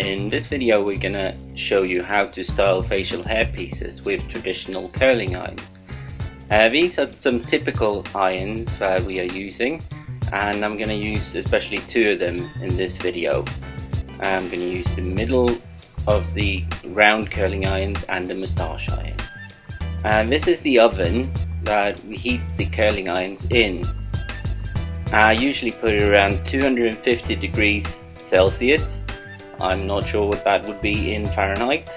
In this video we're gonna show you how to style facial hair pieces with traditional curling irons. These are some typical irons that we are using, and I'm gonna use especially two of them in this video. I'm gonna use the middle of the round curling irons and the moustache iron. This is the oven that we heat the curling irons in. I usually put it around 250 degrees Celsius. I'm not sure what that would be in Fahrenheit.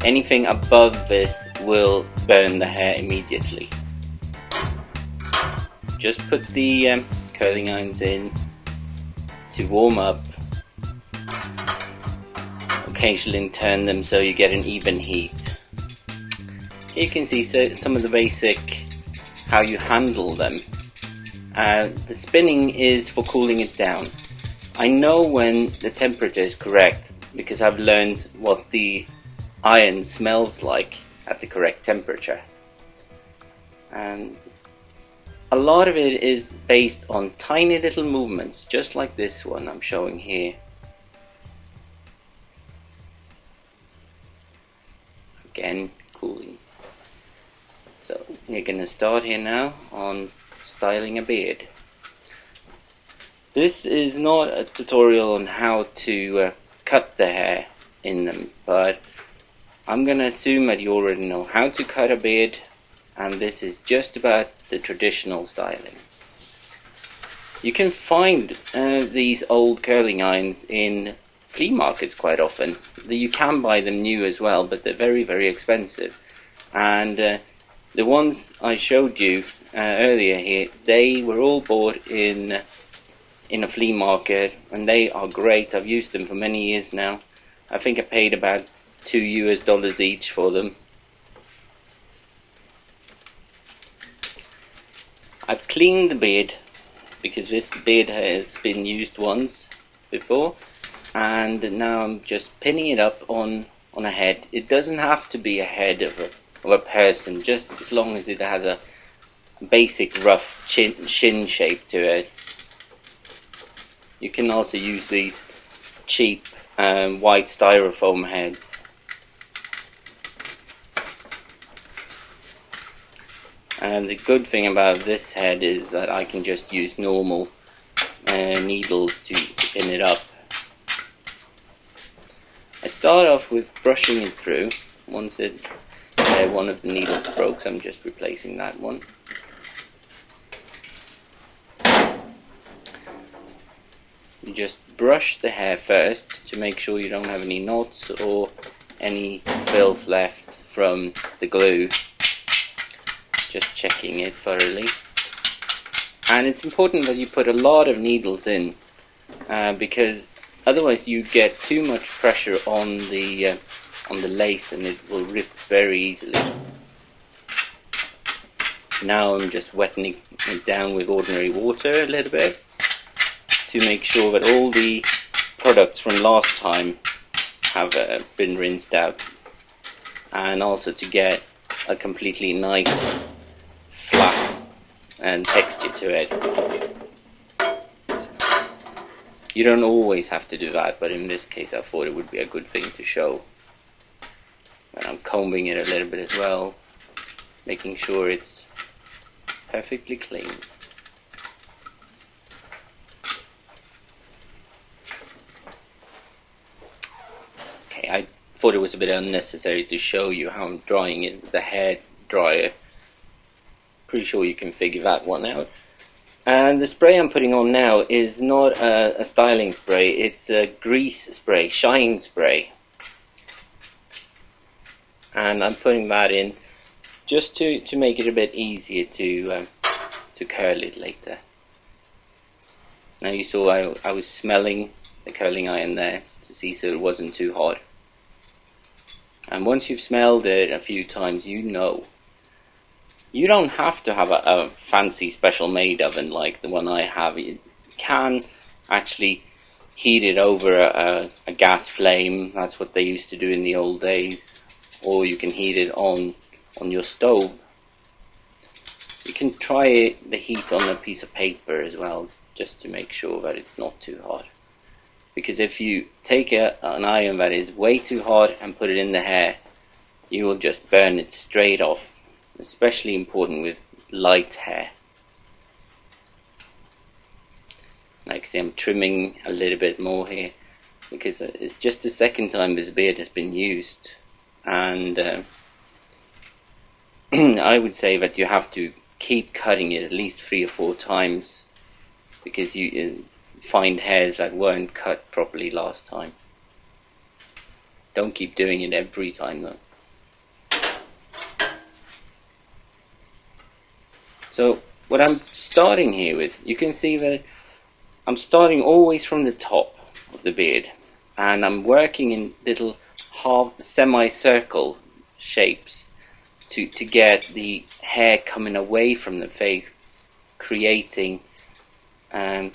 Anything above this will burn the hair immediately. Just put the curling irons in to warm up. Occasionally turn them so you get an even heat. Here you can see some of the basic how you handle them. The spinning is for cooling it down. I know when the temperature is correct because I've learned what the iron smells like at the correct temperature. And a lot of it is based on tiny little movements, just like this one I'm showing here. Again, cooling. So we're going to start here now on styling a beard. This is not a tutorial on how to cut the hair in them, but I'm going to assume that you already know how to cut a beard, and this is just about the traditional styling. You can find these old curling irons in flea markets quite often. You can buy them new as well, but they're very, very expensive. And the ones I showed you earlier here, they were all bought in a flea market, and they are great. I've used them for many years now. I think I paid about $2 each for them. I've cleaned the beard because this beard has been used once before, and now I'm just pinning it up on a head. It doesn't have to be a head of a person, just as long as it has a basic rough chin shape to it. You can also use these cheap white styrofoam heads. And the good thing about this head is that I can just use normal needles to pin it up. I start off with brushing it through. Once one of the needles broke, so I'm just replacing that one. You just brush the hair first to make sure you don't have any knots or any filth left from the glue. Just checking it thoroughly. And it's important that you put a lot of needles in because otherwise you get too much pressure on the lace and it will rip very easily. Now I'm just wetting it down with ordinary water a little bit to make sure that all the products from last time have been rinsed out, and also to get a completely nice flat and texture to it. You don't always have to do that, but in this case I thought it would be a good thing to show. And I'm combing it a little bit as well, making sure it's perfectly clean. I thought it was a bit unnecessary to show you how I'm drying it with the hair dryer. Pretty sure you can figure that one out. And the spray I'm putting on now is not a styling spray, it's a grease spray, shine spray. And I'm putting that in just to make it a bit easier to curl it later. Now you saw I was smelling the curling iron there to see so it wasn't too hot. And once you've smelled it a few times, you know. You don't have to have a fancy special made oven like the one I have. You can actually heat it over a gas flame. That's what they used to do in the old days. Or you can heat it on your stove. You can try the heat on a piece of paper as well, just to make sure that it's not too hot. because if you take an iron that is way too hot and put it in the hair, you will just burn it straight off. Especially important with light hair. Like I say, I'm trimming a little bit more here because it's just the second time this beard has been used, and I would say that you have to keep cutting it at least 3 or 4 times, because you find hairs that weren't cut properly last time. Don't keep doing it every time though. So what I'm starting here with, you can see that I'm starting always from the top of the beard, and I'm working in little half semicircle shapes to get the hair coming away from the face, creating a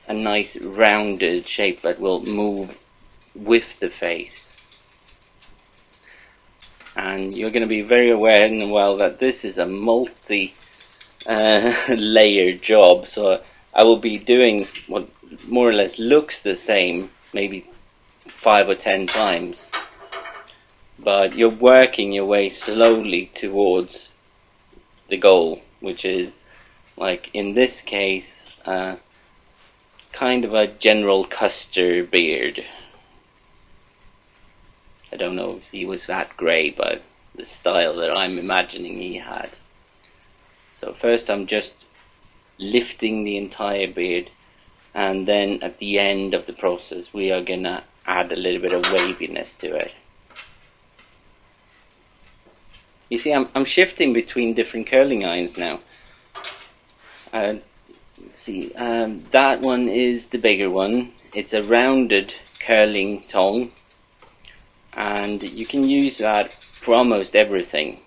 nice rounded shape that will move with the face. And you're going to be very aware that this is a layered job, so I will be doing what more or less looks the same, maybe 5 or 10 times, but you're working your way slowly towards the goal, which is, like in this case, kind of a General Custer beard. I don't know if he was that grey, but the style that I'm imagining he had. So first I'm just lifting the entire beard, and then at the end of the process we are gonna add a little bit of waviness to it. You see, I'm shifting between different curling irons now. Let's see, that one is the bigger one. It's a rounded curling tong, and you can use that for almost everything.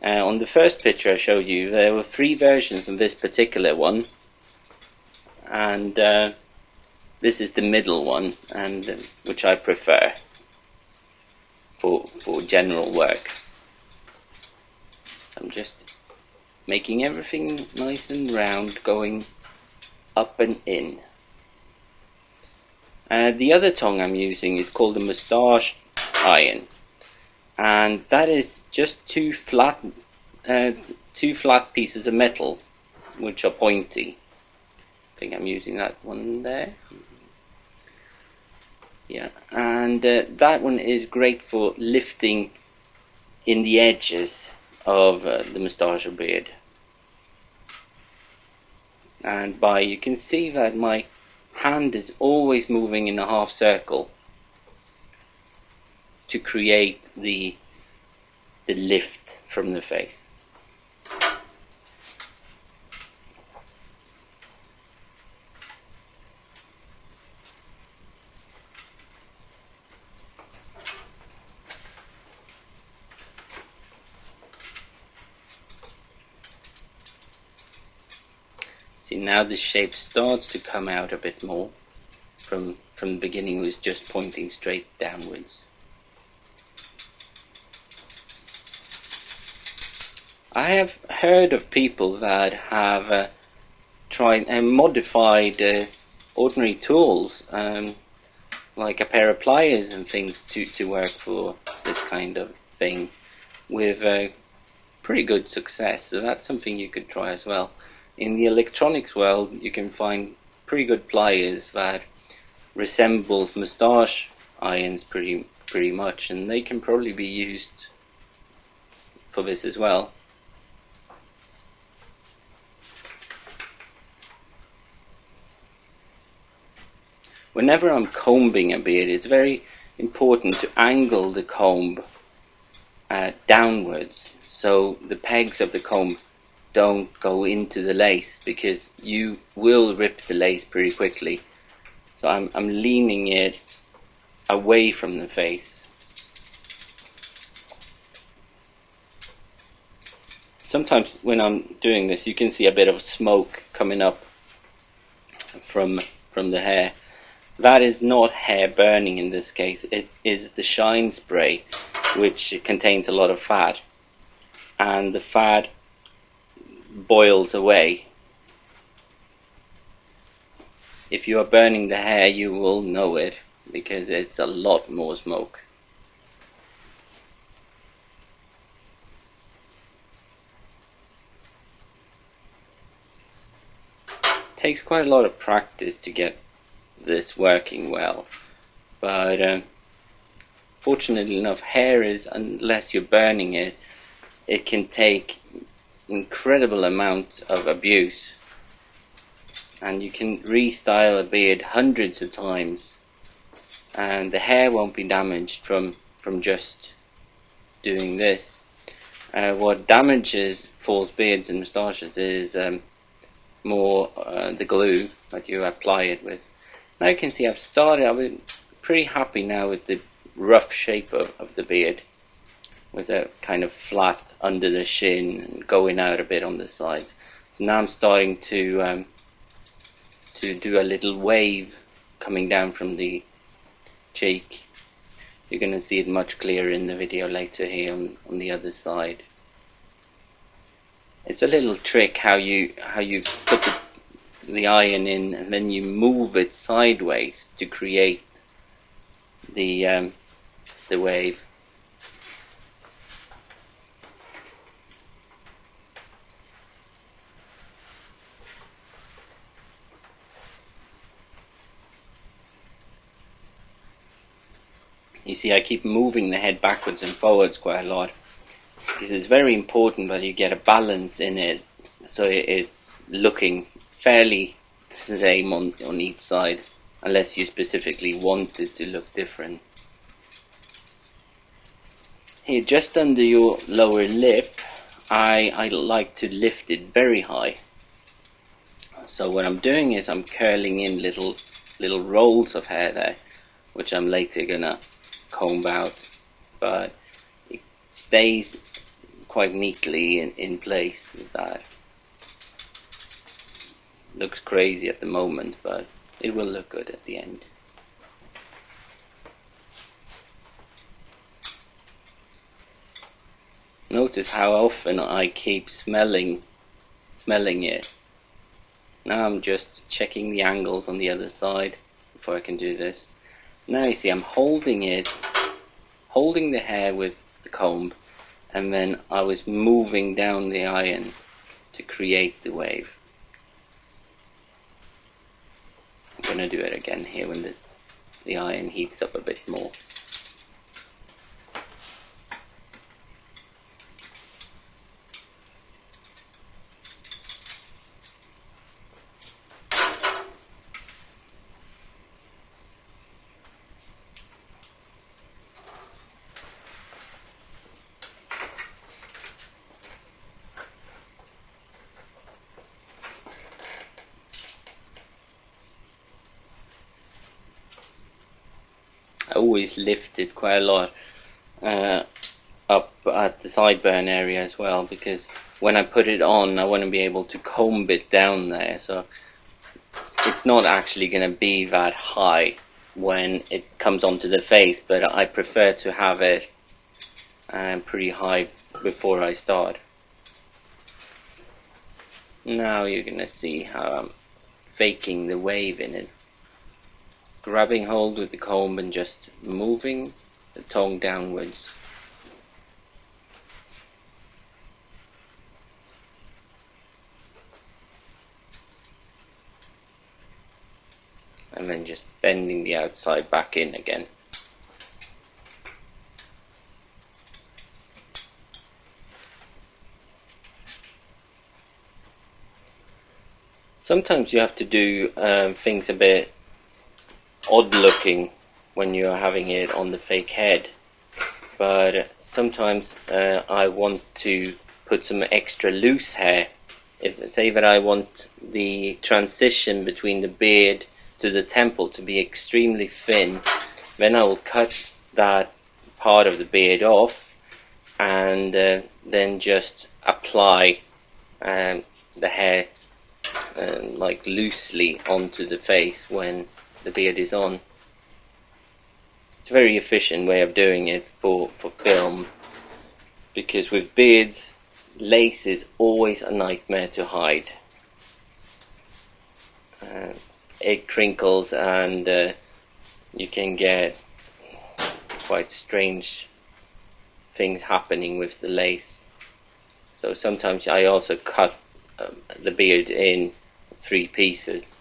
On the first picture I showed you, there were 3 versions of this particular one, and this is the middle one, and which I prefer for general work. I'm just making everything nice and round, going up and in. The other tong I'm using is called the Mustache iron, and that is just 2 flat pieces of metal which are pointy. I think I'm using that one there. Yeah, and that one is great for lifting in the edges of the moustache or beard. And you can see that my hand is always moving in a half circle to create the lift from the face. See, now the shape starts to come out a bit more. From the beginning it was just pointing straight downwards. I have heard of people that have tried and modified ordinary tools, like a pair of pliers and things, to work for this kind of thing with pretty good success. So that's something you could try as well. In the electronics world, you can find pretty good pliers that resembles moustache irons pretty much, and they can probably be used for this as well. Whenever I'm combing a beard, it's very important to angle the comb downwards, so the pegs of the comb don't go into the lace, because you will rip the lace pretty quickly. So I'm leaning it away from the face. Sometimes when I'm doing this, you can see a bit of smoke coming up from the hair. That is not hair burning in this case. It is the shine spray, which contains a lot of fat, and the fat boils away. if you are burning the hair, you will know it, because it's a lot more smoke. It takes quite a lot of practice to get this working well, but fortunately enough, hair is, unless you're burning it, it can take incredible amount of abuse, and you can restyle a beard hundreds of times and the hair won't be damaged from just doing this. What damages false beards and moustaches is more the glue that you apply it with. Now you can see I've started, I'm pretty happy now with the rough shape of the beard, with a kind of flat under the shin and going out a bit on the sides. So now I'm starting to do a little wave coming down from the cheek. You're going to see it much clearer in the video later here on the other side. It's a little trick how you put the iron in and then you move it sideways to create the wave. You see, I keep moving the head backwards and forwards quite a lot, because it's very important that you get a balance in it, so it's looking fairly the same on each side, unless you specifically want it to look different. Here, just under your lower lip, I like to lift it very high. So what I'm doing is I'm curling in little rolls of hair there, which I'm later gonna comb out, but it stays quite neatly in place with that. Looks crazy at the moment, but it will look good at the end. Notice how often I keep smelling it. Now I'm just checking the angles on the other side before I can do this. Now you see I'm holding the hair with the comb, and then I was moving down the iron to create the wave. I'm going to do it again here when the iron heats up a bit more. I always lift it quite a lot up at the sideburn area as well, because when I put it on I want to be able to comb it down there, so it's not actually going to be that high when it comes onto the face, but I prefer to have it pretty high before I start. Now you're going to see how I'm faking the wave in it. Grabbing hold with the comb and just moving the tongue downwards. And then just bending the outside back in again. Sometimes you have to do things a bit odd looking when you're having it on the fake head, but sometimes I want to put some extra loose hair. If say that I want the transition between the beard to the temple to be extremely thin, then I will cut that part of the beard off and then just apply the hair like loosely onto the face when the beard is on. It's a very efficient way of doing it for film, because with beards, lace is always a nightmare to hide. it crinkles, and you can get quite strange things happening with the lace. So sometimes I also cut the beard in 3 pieces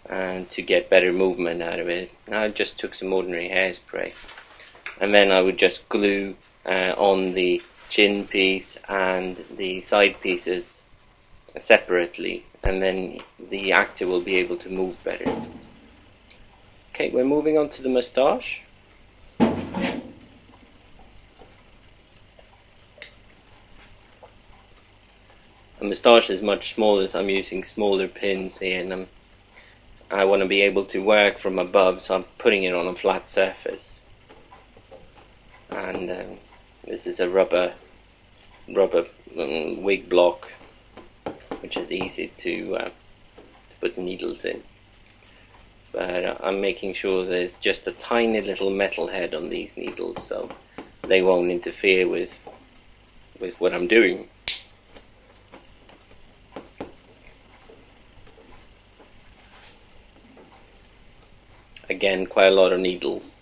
to get better movement out of it. Now I just took some ordinary hairspray, and then I would just glue on the chin piece and the side pieces separately, and then the actor will be able to move better. Okay, we're moving on to the moustache. The moustache is much smaller, so I'm using smaller pins here, and I want to be able to work from above, so I'm putting it on a flat surface. And this is a rubber wig block, which is easy to put needles in. But I'm making sure there's just a tiny little metal head on these needles, so they won't interfere with what I'm doing. Again, quite a lot of needles.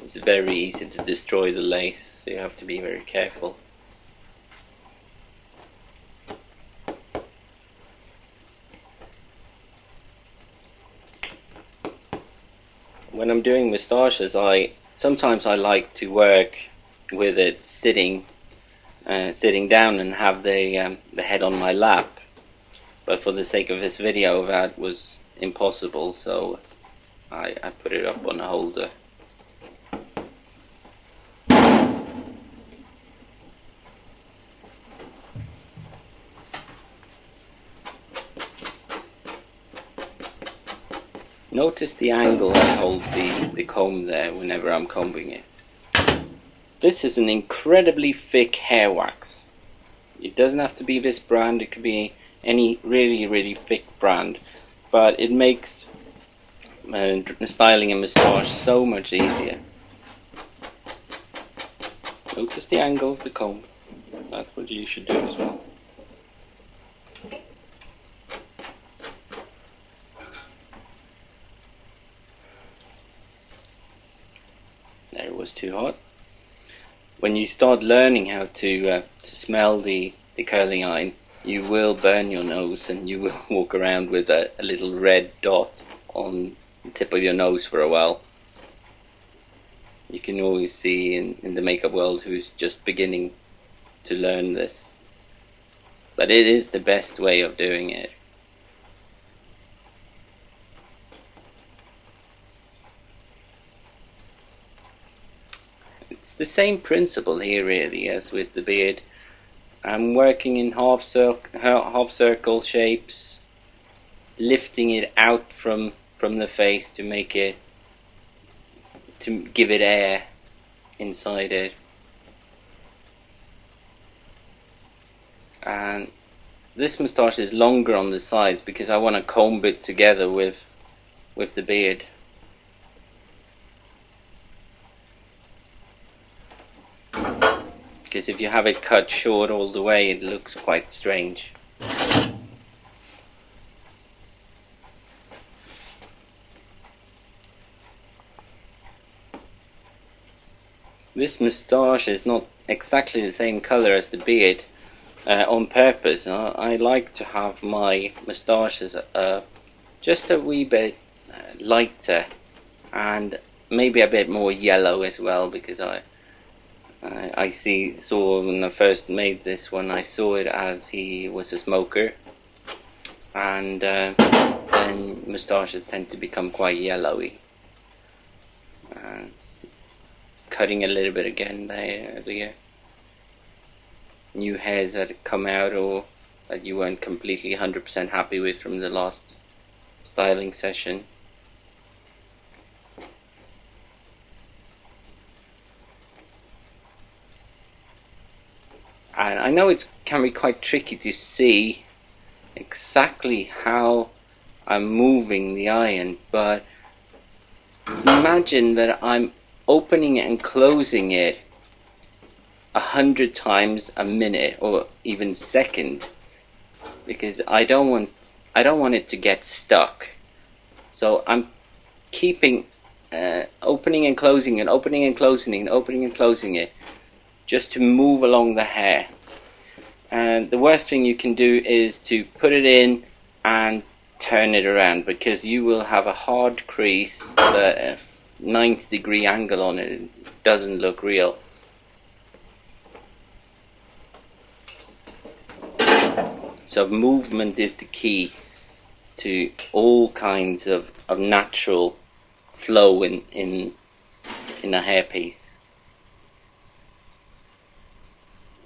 It's very easy to destroy the lace, so you have to be very careful. When I'm doing moustaches, sometimes I like to work with it sitting down and have the head on my lap, but for the sake of this video that was impossible, so I put it up on a holder. Notice the angle I hold the comb there whenever I'm combing it. This is an incredibly thick hair wax. It doesn't have to be this brand, it could be any really thick brand, but it makes styling a moustache so much easier. Notice the angle of the comb. That's what you should do as well. There, it was too hot. When you start learning how to smell the curling iron, you will burn your nose, and you will walk around with a little red dot on the tip of your nose for a while. You can always see in the makeup world who's just beginning to learn this. But it is the best way of doing it. It's the same principle here really as with the beard. I'm working in half circle shapes, lifting it out from the face to give it air inside it. And this moustache is longer on the sides because I want to comb it together with the beard. Because if you have it cut short all the way, it looks quite strange. This moustache is not exactly the same color as the beard on purpose. I like to have my moustaches just a wee bit lighter and maybe a bit more yellow as well, because I saw when I first made this one, I saw it as he was a smoker, and then moustaches tend to become quite yellowy. Cutting a little bit again there, the new hairs that come out or that you weren't completely 100% happy with from the last styling session. And I know it can be quite tricky to see exactly how I'm moving the iron, but imagine that I'm opening it and closing it 100 times a minute or even second, because I don't want it to get stuck. So I'm keeping opening and closing it, opening and closing it, opening and closing it, just to move along the hair. And the worst thing you can do is to put it in and turn it around, because you will have a hard crease with a 90-degree angle on it. It doesn't look real. So movement is the key to all kinds of natural flow in a hairpiece.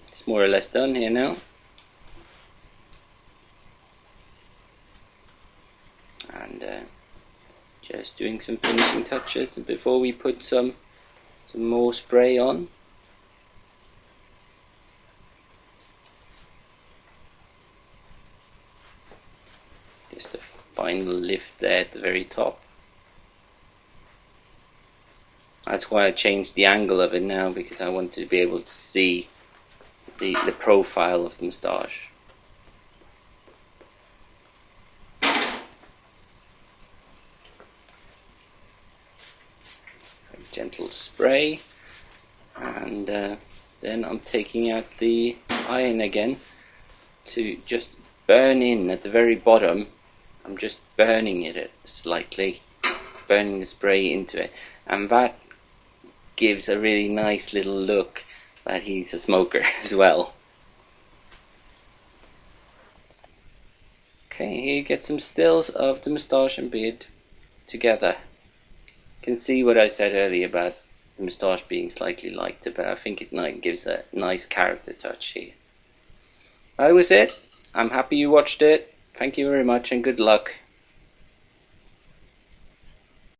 It's more or less done here now. And just doing some finishing touches before we put some more spray on. Just a final lift there at the very top. That's why I changed the angle of it now, because I want to be able to see the profile of the moustache. Gentle spray, and then I'm taking out the iron again to just burn in at the very bottom. I'm just burning it slightly, burning the spray into it, and that gives a really nice little look that he's a smoker as well. Okay, here you get some stills of the moustache and beard together. You can see what I said earlier about the moustache being slightly lighter, but I think it gives a nice character touch here. That was it. I'm happy you watched it. Thank you very much and good luck.